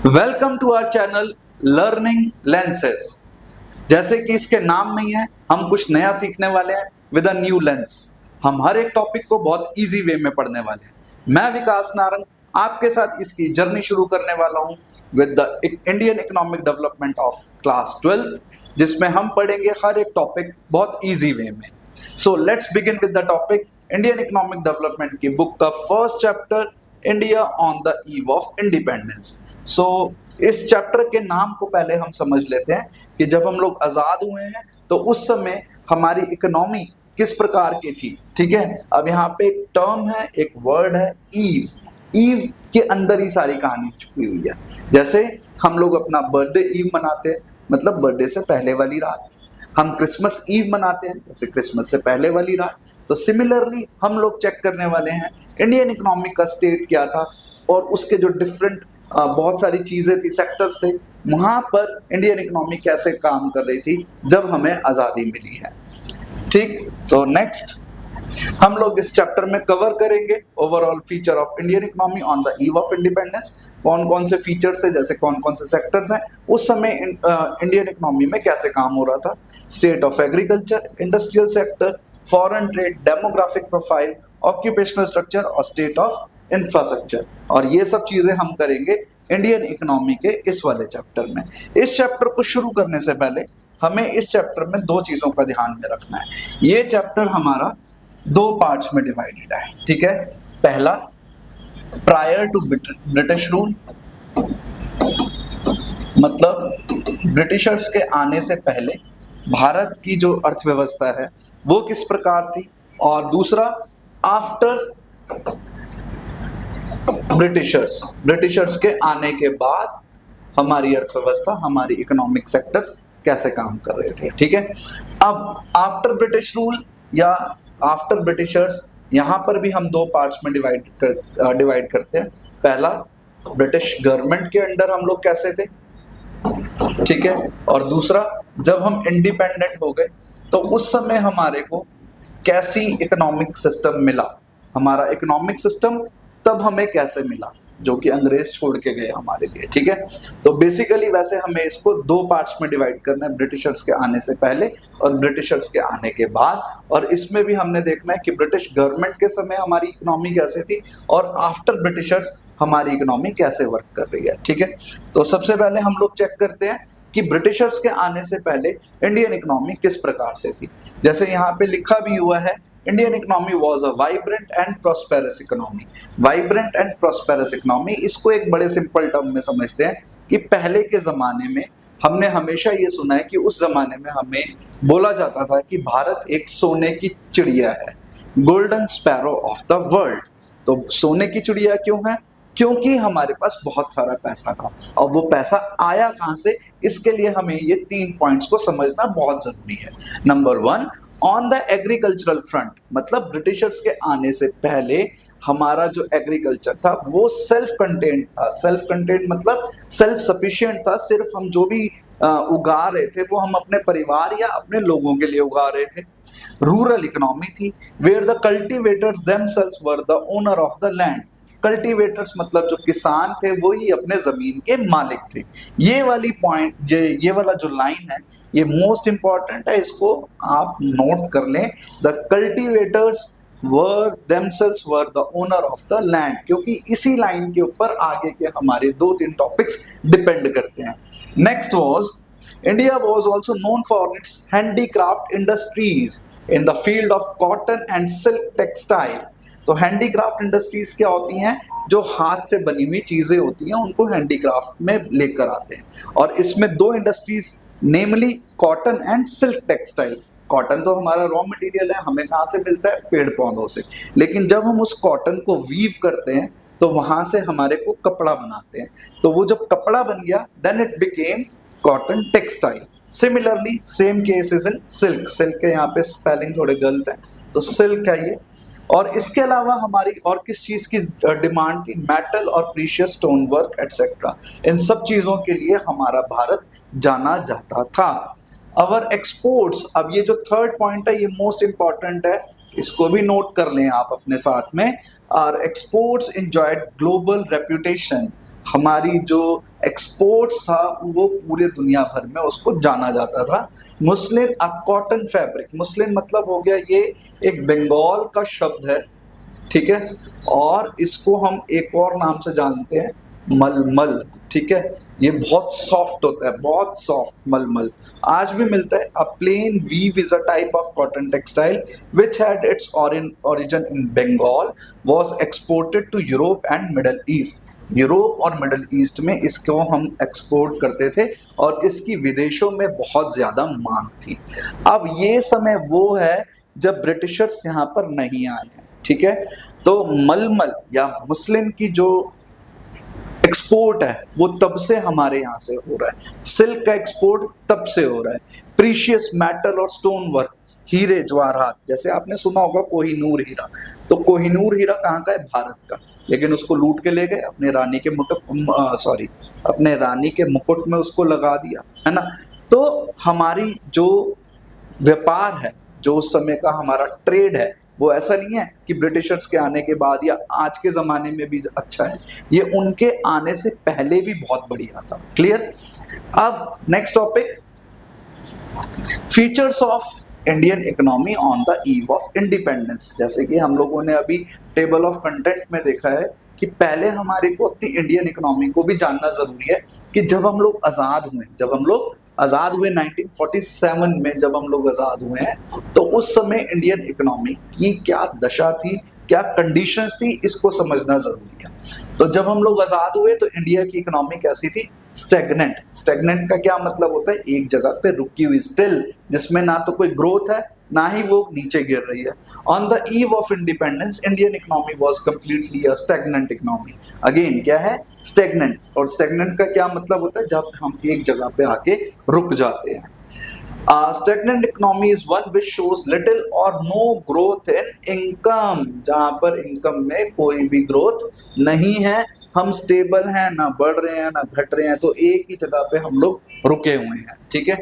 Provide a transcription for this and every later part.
Welcome to our channel learning lenses. जैसे कि इसके नाम में ही है, हम कुछ नया सीखने वाले हैं विद अ न्यू लेंस। हम हर एक टॉपिक को बहुत इजी वे में पढ़ने वाले हैं। मैं विकास नारंग आपके साथ इसकी जर्नी शुरू करने वाला हूं with the Indian economic development of class 12th, जिसमें हम पढ़ेंगे हर एक टॉपिक बहुत इजी वे में। So let's begin with the topic Indian economic development की बुक का first chapter, India on the eve of independence. So इस चैप्टर के नाम को पहले हम समझ लेते हैं कि जब हम लोग आजाद हुए हैं तो उस समय हमारी इकोनॉमी किस प्रकार की थी। ठीक है, अब यहाँ पे एक टर्म है, एक वर्ड है ईव। ईव के अंदर ही सारी कहानी छुपी हुई है। जैसे हम लोग अपना बर्थडे ईव मनाते हैं, मतलब बर्थडे से पहले वाली रात। हम क्रिसमस ईव मनाते हैं, जैसे क्रिसमस से पहले वाली रात। तो सिमिलरली हम लोग चेक करने वाले हैं इंडियन इकोनॉमी का स्टेट क्या था और उसके जो डिफरेंट बहुत सारी चीजें थी, सेक्टर्स थे, वहां पर इंडियन इकोनॉमी कैसे काम कर रही थी जब हमें आजादी मिली है। ठीक, तो नेक्स्ट हम लोग इस चैप्टर में कवर करेंगे overall feature of Indian economy on the eve of independence. कौन कौन से फीचर्स है, जैसे कौन कौन से सेक्टर्स हैं, उस समय इंडियन इकोनॉमी में कैसे काम हो रहा था, state of agriculture, industrial sector, foreign trade, demographic profile, occupational structure और स्टेट ऑफ इंफ्रास्ट्रक्चर। और ये सब चीजें हम करेंगे इंडियन इकोनॉमी के इस वाले चैप्टर में। इस चैप्टर को शुरू करने से पहले हमें इस चैप्टर में दो चीजों का ध्यान में रखना है। ये चैप्टर हमारा दो पार्ट्स में डिवाइडेड है। ठीक है, पहला प्रायर टू ब्रिटिश रूल, मतलब ब्रिटिशर्स के आने से पहले भारत की जो अर्थव्यवस्था है वो किस प्रकार थी, और दूसरा आफ्टर ब्रिटिशर्स के आने के बाद हमारी अर्थव्यवस्था, हमारी इकोनॉमिक सेक्टर्स कैसे काम कर रहे थे। ठीक है, अब आफ्टर ब्रिटिश रूल या आफ्टर ब्रिटिशर्स, यहां पर भी हम दो पार्ट्स में डिवाइड करते हैं। पहला, ब्रिटिश गवर्नमेंट के अंडर हम लोग कैसे थे, ठीक है, और दूसरा, जब हम इंडिपेंडेंट हो गए तो उस समय हमारे को कैसी इकोनॉमिक सिस्टम मिला, हमारा इकोनॉमिक सिस्टम तब हमें कैसे मिला जो कि अंग्रेज छोड़ के गए हमारे लिए। ठीक है, तो बेसिकली वैसे हमें इसको दो पार्ट्स में डिवाइड करना है, ब्रिटिशर्स के आने से पहले और ब्रिटिशर्स के आने के बाद। और इसमें भी हमने देखना है कि ब्रिटिश गवर्नमेंट के समय हमारी इकोनॉमी कैसे थी और आफ्टर ब्रिटिशर्स हमारी इकोनॉमी कैसे वर्क कर रही है। ठीक है, तो सबसे पहले हम लोग चेक करते हैं कि ब्रिटिशर्स के आने से पहले इंडियन इकोनॉमी किस प्रकार से थी। जैसे यहाँ पे लिखा भी हुआ है, Indian economy was a vibrant and prosperous economy. Vibrant and prosperous economy, इसको एक बड़े सिंपल टर्म में समझते हैं कि पहले के जमाने में हमने हमेशा ये सुना है कि उस जमाने में हमें बोला जाता था कि भारत एक सोने की चिड़िया है, golden sparrow of the world. तो सोने की चिड़िया क्यों है? क्योंकि हमारे पास बहुत सारा पैसा था। और वो पैसा आया कहां से, इसके लिए हमें ये 3 पॉइंट्स को समझना बहुत जरूरी है। Number 1, on the agricultural front, मतलब ब्रिटिशर्स के आने से पहले हमारा जो एग्रीकल्चर था वो सेल्फ कंटेंट था। सेल्फ कंटेंट मतलब सेल्फ सफिशिएंट था। सिर्फ हम जो भी उगा रहे थे वो हम अपने परिवार या अपने लोगों के लिए उगा रहे थे। रूरल इकोनॉमी थी, where the cultivators themselves were the owner of the land. Cultivators मतलब जो किसान थे वो ही अपने जमीन के मालिक थे। ये वाली पॉइंट, ये वाला जो लाइन है ये मोस्ट इंपॉर्टेंट है, इसको आप नोट कर लें। The cultivators were themselves were the owner of the land, क्योंकि इसी लाइन के ऊपर आगे के हमारे 2-3 टॉपिक्स डिपेंड करते हैं। Next was, India was also known for its handicraft industries in the field of cotton and silk textile. तो हैंडीक्राफ्ट इंडस्ट्रीज क्या होती हैं? जो हाथ से बनी हुई चीजें होती हैं उनको हैंडीक्राफ्ट में लेकर आते हैं। और इसमें दो industries, namely cotton and silk textile. Cotton तो हमारा रॉ मटेरियल है, हमें कहाँ से मिलता है? पेड़ पौधों से। लेकिन जब हम उस कॉटन को वीव करते हैं तो वहां से हमारे को कपड़ा बनाते हैं। तो वो जब कपड़ा बन गया, then it became cotton textile. Similarly same case is in silk. Silk के यहाँ पे स्पेलिंग थोड़े गलत है, तो सिल्क है ये। और इसके अलावा हमारी और किस चीज की डिमांड थी? मेटल और प्रीशियस स्टोन वर्क एटसेट्रा। इन सब चीजों के लिए हमारा भारत जाना जाता था। अवर एक्सपोर्ट्स, अब ये जो थर्ड पॉइंट है ये मोस्ट इंपॉर्टेंट है, इसको भी नोट कर लें आप अपने साथ में। Our exports enjoyed global reputation हमारी जो एक्सपोर्ट्स था वो पूरे दुनिया भर में उसको जाना जाता था। मुस्लिन अ कॉटन फैब्रिक, मुस्लिन मतलब हो गया ये एक बंगाल का शब्द है, ठीक है, और इसको हम एक और नाम से जानते हैं मलमल, ठीक है। ये बहुत सॉफ्ट होता है, बहुत सॉफ्ट मलमल, आज भी मिलता है। A plain weave is a type of cotton textile which had its origin in Bengal, was exported to Europe and Middle East. Europe और मिडल ईस्ट में इसको हम एक्सपोर्ट करते थे और इसकी विदेशों में बहुत ज्यादा मांग थी। अब ये समय वो है जब ब्रिटिशर्स यहाँ पर नहीं आए हैं, ठीक है। तो मलमल या मुस्लिन की जो एक्सपोर्ट है वो तब से हमारे यहाँ से हो रहा है, सिल्क का एक्सपोर्ट तब से हो रहा है। प्रीशियस मेटल और स्टोन वर्क, हीरे जवाहरात, जैसे आपने सुना होगा कोहिनूर हीरा, तो कोहिनूर हीरा कहाँ का है? भारत का, लेकिन उसको लूट के ले गए, अपने रानी के अपने रानी के मुकुट में उसको लगा दिया, है ना। तो हमारी जो व्यापार है, जो उस समय का हमारा ट्रेड है, वो ऐसा नहीं है कि ब्रिटिशर्स के आने के बाद या आज के जमाने में भी अच्छा है, ये उनके आने से पहले भी बहुत बढ़िया था। क्लियर? अब next topic, features of Indian economy on the eve of independence. जैसे कि हम लोगों ने अभी टेबल ऑफ कंटेंट में देखा है कि पहले हमारे को अपनी इंडियन इकोनॉमी को भी जानना जरूरी है कि जब हम लोग आजाद हुए 1947 में, जब हम लोग आजाद हुए हैं, तो उस समय इंडियन इकोनॉमी की क्या दशा थी, क्या कंडीशंस थी, इसको समझना जरूरी है। तो जब हम लोग आजाद हुए तो इंडिया की इकोनॉमी कैसी थी? स्टेगनेंट। स्टेगनेंट का क्या मतलब होता है? एक जगह पे रुकी हुई, स्टिल, जिसमें ना तो कोई ग्रोथ है ना ही वो नीचे गिर रही है। On the eve of independence Indian economy was completely a stagnant economy. Again क्या है? स्टेगनेंट। और स्टेगनेंट का क्या मतलब होता है? जब हम एक जगह पे आके रुक जाते हैं। Stagnant economy is one which shows little or no growth in income, जहां पर इनकम में कोई भी ग्रोथ नहीं है, हम स्टेबल हैं, ना बढ़ रहे हैं ना घट रहे हैं, तो एक ही जगह पे हम लोग रुके हुए हैं, ठीक है।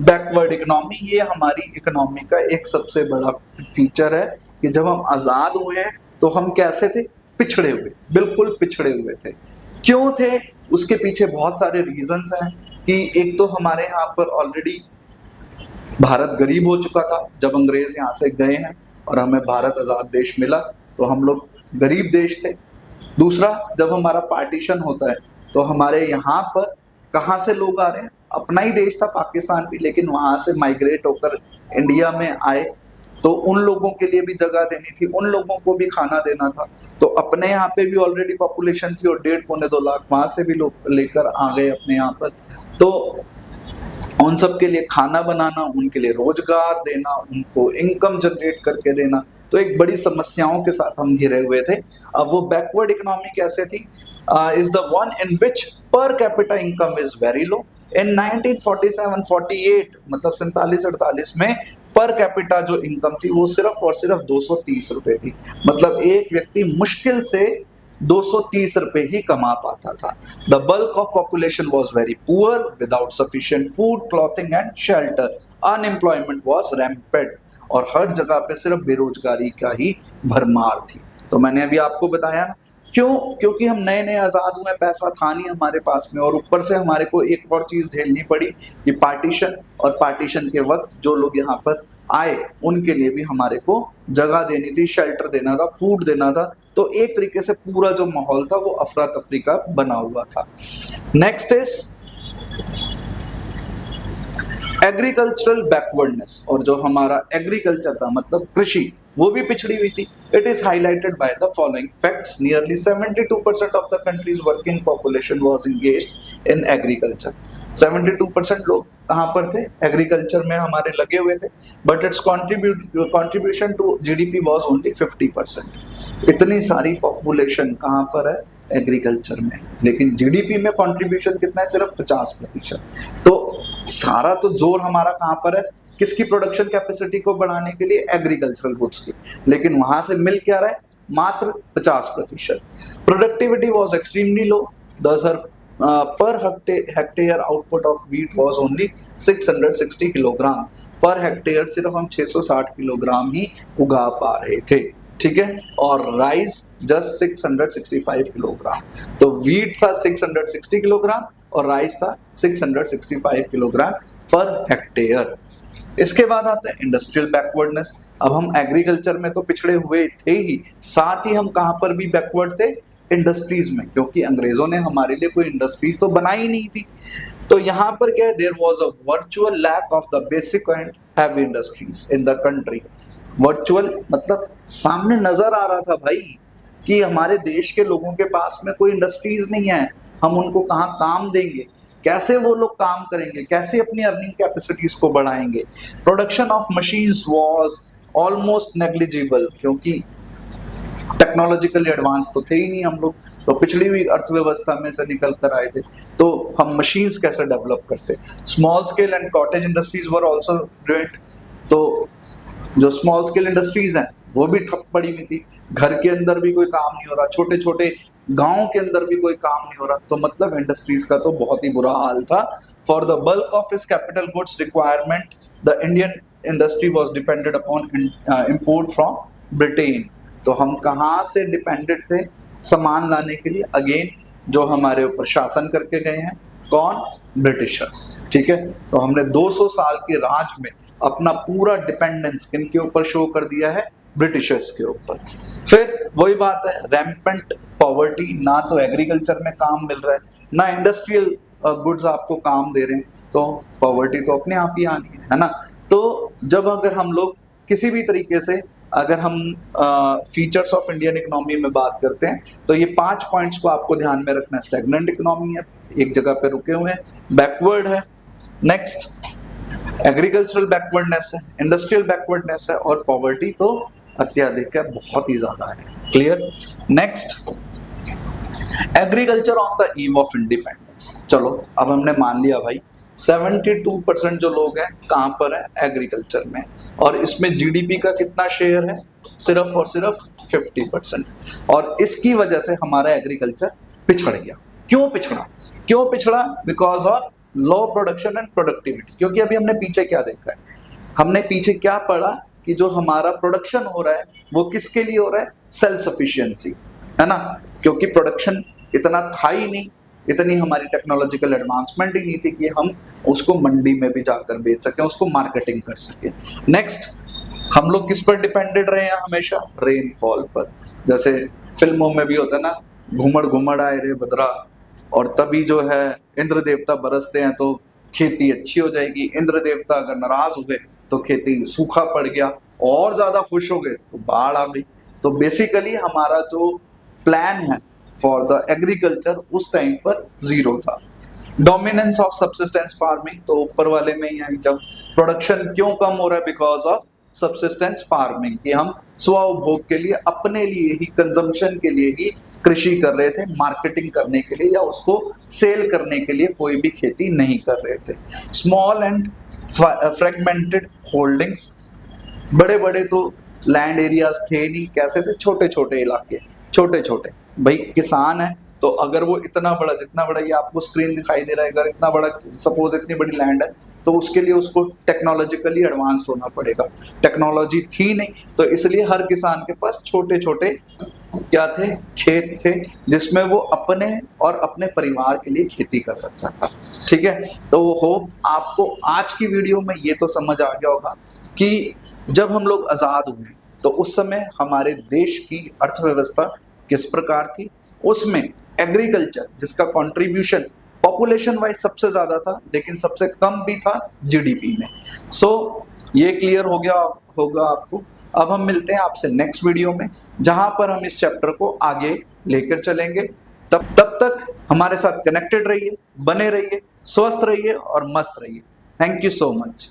बैकवर्ड इकोनॉमी, ये हमारी इकोनॉमी का एक सबसे बड़ा फीचर है कि जब हम आजाद हुए हैं तो हम कैसे थे? पिछड़े हुए, बिल्कुल पिछड़े हुए थे। क्यों थे? उसके पीछे बहुत सारे रीजंस हैं कि एक तो हमारे यहाँ पर ऑलरेडी भारत गरीब हो चुका था जब अंग्रेज यहाँ से गए हैं और हमें भारत आजाद देश मिला, तो हम लोग गरीब देश थे। दूसरा, जब हमारा पार्टीशन होता है तो हमारे यहाँ पर कहाँ से लोग आ रहे हैं? अपना ही देश था पाकिस्तान भी, लेकिन वहां से माइग्रेट होकर इंडिया में आए, तो उन लोगों के लिए भी जगह देनी थी, उन लोगों को भी खाना देना था। तो अपने यहाँ पे भी ऑलरेडी पॉपुलेशन थी और 1.5-2 लाख वहां से भी लोग लेकर आ गए अपने यहाँ पर। तो उन सब के लिए खाना बनाना, उनके लिए रोजगार देना, उनको इनकम जनरेट करके देना, तो एक बड़ी समस्याओं के साथ हम घिरे हुए थे। अब वो बैकवर्ड इकोनॉमी कैसे थी? Is the one in which per capita income is very low. In 1947-48 मतलब 47-48 में पर कैपिटा जो इनकम थी वो सिर्फ और सिर्फ 230 रुपए थी। मतलब एक व्यक्ति मुश्किल से 230 रुपए ही कमा पाता था। The bulk of population was very poor without sufficient food, clothing and shelter. Unemployment was rampant और हर जगह पे सिर्फ बेरोजगारी का ही भरमार थी। तो मैंने अभी आपको बताया ना, क्यों? क्योंकि हम नए नए आजाद हुए, पैसा था नहीं हमारे पास में, और ऊपर से हमारे को एक और चीज झेलनी पड़ी कि पार्टीशन, और पार्टीशन के वक्त जो लोग यहाँ पर आए उनके लिए भी हमारे को जगह देनी थी, शेल्टर देना था, फूड देना था। तो एक तरीके से पूरा जो माहौल था वो अफरा तफरी का बना हुआ था। नेक्स्ट इज एग्रीकल्चरल बैकवर्डनेस, और जो हमारा एग्रीकल्चर था मतलब कृषि, वो भी पिछड़ी हुई थी। It is highlighted by the following facts. Nearly 72% of the countries working population was engaged in agriculture. 72% लोग कहाँ पर थे? एग्रीकल्चर में हमारे लगे हुए थे। But its contribution to GDP was only 50%। इतनी सारी पॉपुलेशन कहाँ पर है? एग्रीकल्चर में, लेकिन जीडीपी में कॉन्ट्रीब्यूशन कितना है? सिर्फ 50%। तो सारा तो जोर हमारा कहाँ पर है? किसकी प्रोडक्शन कैपेसिटी को बढ़ाने के लिए? एग्रीकल्चरल गुड्स की। लेकिन वहां से मिल क्या रहा है? मात्र 50%। Productivity was extremely low. Per hectare output of wheat was only 660 kilogram per hectare. सिर्फ हम 660 किलोग्राम ही उगा पा रहे थे। ठीक है, और राइस जस्ट 665 किलोग्राम। तो वीट था 660 किलोग्राम और राइस था 665 किलोग्राम पर हेक्टेयर। इसके बाद आता है इंडस्ट्रियल बैकवर्डनेस। अब हम एग्रीकल्चर में तो पिछड़े हुए थे ही, साथ ही हम कहां पर भी बैकवर्ड थे, इंडस्ट्रीज में, क्योंकि अंग्रेजों ने हमारे लिए कोई इंडस्ट्रीज तो बनाई नहीं थी। तो यहाँ पर क्या है, there was a virtual lack of the basic and heavy industries in the country. Virtual मतलब सामने नजर आ रहा था भाई कि हमारे देश के लोगों के पास में कोई इंडस्ट्रीज नहीं है, हम उनको कहाँ काम देंगे, कैसे वो लोग काम करेंगे, कैसे अपनी अर्निंग कैपेसिटीज को बढ़ाएंगे। Production of machines was almost negligible, क्योंकि टेक्नोलॉजिकली एडवांस तो थे ही नहीं हम लोग, तो पिछड़ी हुई अर्थव्यवस्था में से निकल कर आए थे, तो हम मशीन्स कैसे डेवलप करते। Small scale and cottage industries were also great. तो जो स्मॉल स्केल इंडस्ट्रीज हैं वो भी ठप पड़ी हुई थी, घर के अंदर भी कोई काम नहीं हो रहा, छोटे छोटे गांव के अंदर भी कोई काम नहीं हो रहा। तो मतलब इंडस्ट्रीज का तो बहुत ही बुरा हाल था। For the bulk of his capital goods requirement the Indian industry was depended upon import from Britain. तो हम कहाँ से डिपेंडेड थे सामान लाने के लिए, अगेन जो हमारे ऊपर शासन करके गए हैं, कौन, ब्रिटिशर्स। ठीक है, तो हमने 200 साल के राज में अपना पूरा डिपेंडेंस किनके ऊपर शो कर दिया है, ब्रिटिशर्स के ऊपर। फिर वही बात है, रैम्पेंट पॉवर्टी, ना तो एग्रीकल्चर में काम मिल रहा है, ना इंडस्ट्रियल गुड्स आपको काम दे रहे हैं, तो पॉवर्टी तो अपने आप ही आनी है ना। तो जब अगर हम लोग किसी भी तरीके से अगर हम फीचर्स ऑफ इंडियन इकोनॉमी में बात करते हैं, तो ये 5 पॉइंट्स को आपको ध्यान में रखना है। स्टैग्नेंट इकोनॉमी है, एक जगह पे रुके हुए हैं, बैकवर्ड है, नेक्स्ट एग्रीकल्चरल बैकवर्डनेस है, इंडस्ट्रियल बैकवर्डनेस है, और पॉवर्टी तो अत्यधिक है, बहुत ही ज्यादा है। Clear. Next, agriculture on the eve of independence. चलो अब हमने मान लिया भाई 72% जो लोग हैं कहां पर है, एग्रीकल्चर में, और इसमें जीडीपी का कितना शेयर है, सिर्फ और सिर्फ 50%। और इसकी वजह से हमारा एग्रीकल्चर पिछड़ गया। क्यों पिछड़ा? Because of low production and productivity. क्योंकि अभी हमने पीछे क्या देखा है, हमने पीछे क्या पढ़ा कि जो हमारा प्रोडक्शन हो रहा है वो किसके लिए हो रहा है, सेल्फ सफिशिएंसी, है ना। क्योंकि प्रोडक्शन इतना था ही नहीं, इतनी हमारी टेक्नोलॉजिकल एडवांसमेंट ही नहीं थी कि हम उसको मंडी में भी जाकर बेच सकें, उसको मार्केटिंग कर सकें। नेक्स्ट, हम लोग किस पर डिपेंडेड रहे हैं हमेशा, रेनफॉल पर। जैसे फिल्मों में भी होता है ना, घुमड़ घुमड़ आए रे बदरा, और तभी जो है इंद्र देवता बरसते हैं तो खेती अच्छी हो जाएगी। इंद्र देवता अगर नाराज हो गए तो खेती सूखा पड़ गया, और ज्यादा खुश हो गए तो बाढ़ आ गई। तो बेसिकली हमारा जो प्लान है फॉर द एग्रीकल्चर उस टाइम पर जीरो था। डोमिनेंस ऑफ सब्सिस्टेंस फार्मिंग, तो ऊपर वाले में ही है, जब प्रोडक्शन क्यों कम हो रहा है, बिकॉज ऑफ सब्सिस्टेंस फार्मिंग, कि हम स्व उपभोग के लिए, अपने लिए ही, कंजम्पशन के लिए ही कृषि कर रहे थे, मार्केटिंग करने के लिए या उसको सेल करने के लिए कोई भी खेती नहीं कर रहे थे। स्मॉल एंड फ्रेगमेंटेड होल्डिंग्स, बड़े बड़े तो लैंड एरियाज थे नहीं, कैसे थे, छोटे छोटे इलाके, छोटे छोटे। भाई किसान है तो अगर वो इतना बड़ा, जितना बड़ा ये आपको स्क्रीन दिखाई दे रहा है, अगर इतना बड़ा, सपोज इतनी बड़ी लैंड है, तो उसके लिए उसको टेक्नोलॉजिकली एडवांस होना पड़ेगा। टेक्नोलॉजी थी नहीं, तो इसलिए हर किसान के पास छोटे छोटे क्या थे, खेत थे, जिसमें वो अपने और अपने परिवार के लिए खेती कर सकता था। ठीक है, तो होप आपको आज की वीडियो में ये तो समझ आ गया होगा कि जब हम लोग आजाद हुए तो उस समय हमारे देश की अर्थव्यवस्था किस प्रकार थी। उसमें एग्रीकल्चर, जिसका कंट्रीब्यूशन पॉपुलेशन वाइज सबसे ज्यादा था लेकिन सबसे कम भी था जीडीपी में। सो ये क्लियर हो गया होगा आपको। अब हम मिलते हैं आपसे नेक्स्ट वीडियो में, जहां पर हम इस चैप्टर को आगे लेकर चलेंगे। तब तक हमारे साथ कनेक्टेड रहिए, बने रहिए, स्वस्थ रहिए और मस्त रहिए। Thank you so much.